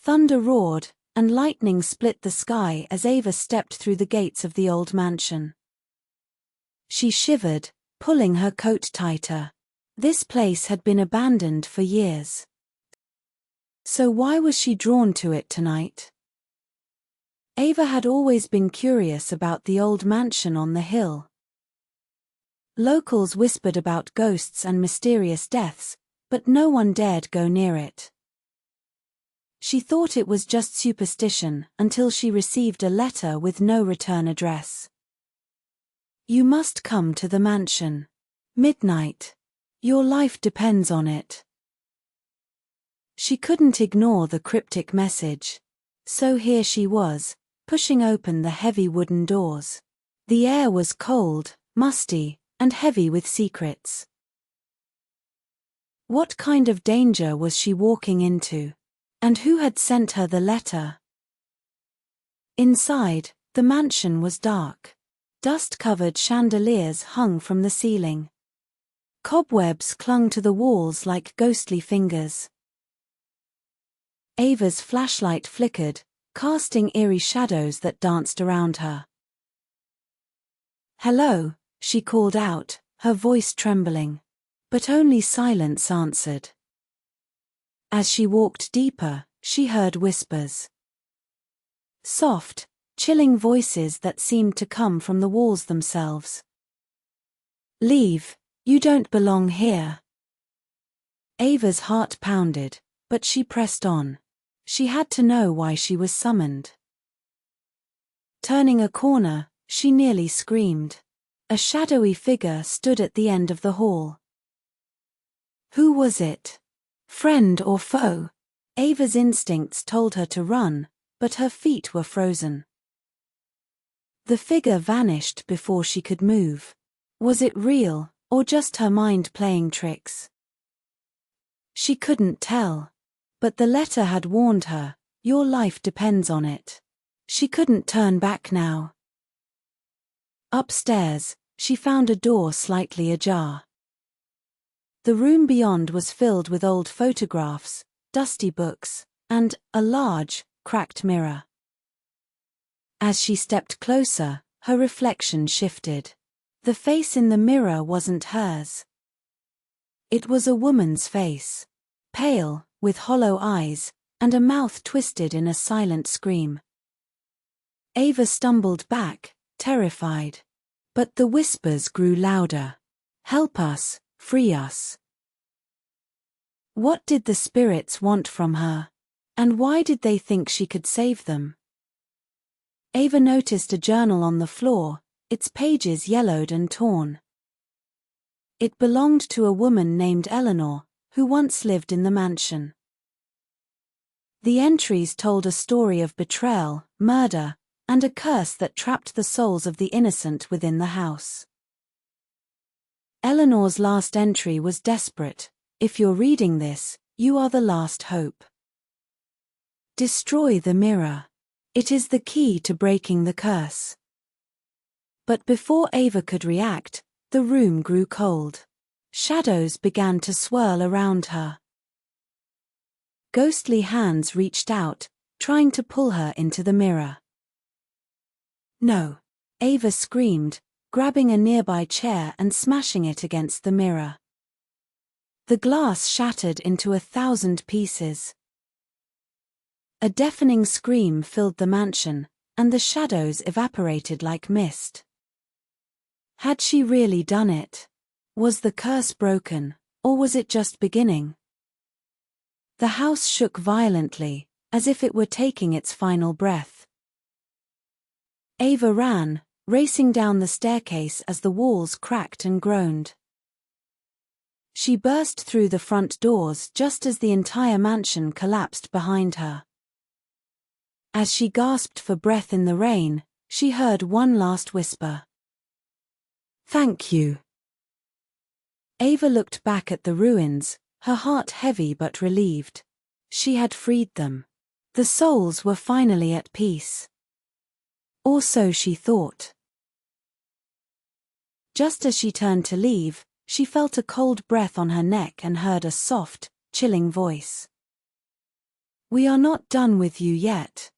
Thunder roared, and lightning split the sky as Ava stepped through the gates of the old mansion. She shivered, pulling her coat tighter. This place had been abandoned for years. So why was she drawn to it tonight? Ava had always been curious about the old mansion on the hill. Locals whispered about ghosts and mysterious deaths, but no one dared go near it. She thought it was just superstition until she received a letter with no return address. You must come to the mansion. Midnight. Your life depends on it. She couldn't ignore the cryptic message. So here she was, pushing open the heavy wooden doors. The air was cold, musty, and heavy with secrets. What kind of danger was she walking into? And who had sent her the letter? Inside, the mansion was dark. Dust-covered chandeliers hung from the ceiling. Cobwebs clung to the walls like ghostly fingers. Ava's flashlight flickered, casting eerie shadows that danced around her. "Hello," she called out, her voice trembling. But only silence answered. As she walked deeper, she heard whispers. Soft, chilling voices that seemed to come from the walls themselves. "Leave, you don't belong here." Ava's heart pounded, but she pressed on. She had to know why she was summoned. Turning a corner, she nearly screamed. A shadowy figure stood at the end of the hall. Who was it? Friend or foe? Ava's instincts told her to run, but her feet were frozen. The figure vanished before she could move. Was it real, or just her mind playing tricks? She couldn't tell. But the letter had warned her, your life depends on it. She couldn't turn back now. Upstairs, she found a door slightly ajar. The room beyond was filled with old photographs, dusty books, and a large, cracked mirror. As she stepped closer, her reflection shifted. The face in the mirror wasn't hers. It was a woman's face. Pale, with hollow eyes, and a mouth twisted in a silent scream. Ava stumbled back, terrified. But the whispers grew louder. "Help us, free us." What did the spirits want from her? And why did they think she could save them? Ava noticed a journal on the floor, its pages yellowed and torn. It belonged to a woman named Eleanor, who once lived in the mansion. The entries told a story of betrayal, murder, and a curse that trapped the souls of the innocent within the house. Eleanor's last entry was desperate. If you're reading this, you are the last hope. Destroy the mirror. It is the key to breaking the curse. But before Ava could react, the room grew cold. Shadows began to swirl around her. Ghostly hands reached out, trying to pull her into the mirror. "No!" Ava screamed, grabbing a nearby chair and smashing it against the mirror. The glass shattered into 1,000 pieces. A deafening scream filled the mansion, and the shadows evaporated like mist. Had she really done it? Was the curse broken, or was it just beginning? The house shook violently, as if it were taking its final breath. Ava ran, racing down the staircase as the walls cracked and groaned. She burst through the front doors just as the entire mansion collapsed behind her. As she gasped for breath in the rain, she heard one last whisper. "Thank you." Ava looked back at the ruins, her heart heavy but relieved. She had freed them. The souls were finally at peace. Or so she thought. Just as she turned to leave, she felt a cold breath on her neck and heard a soft, chilling voice. We are not done with you yet.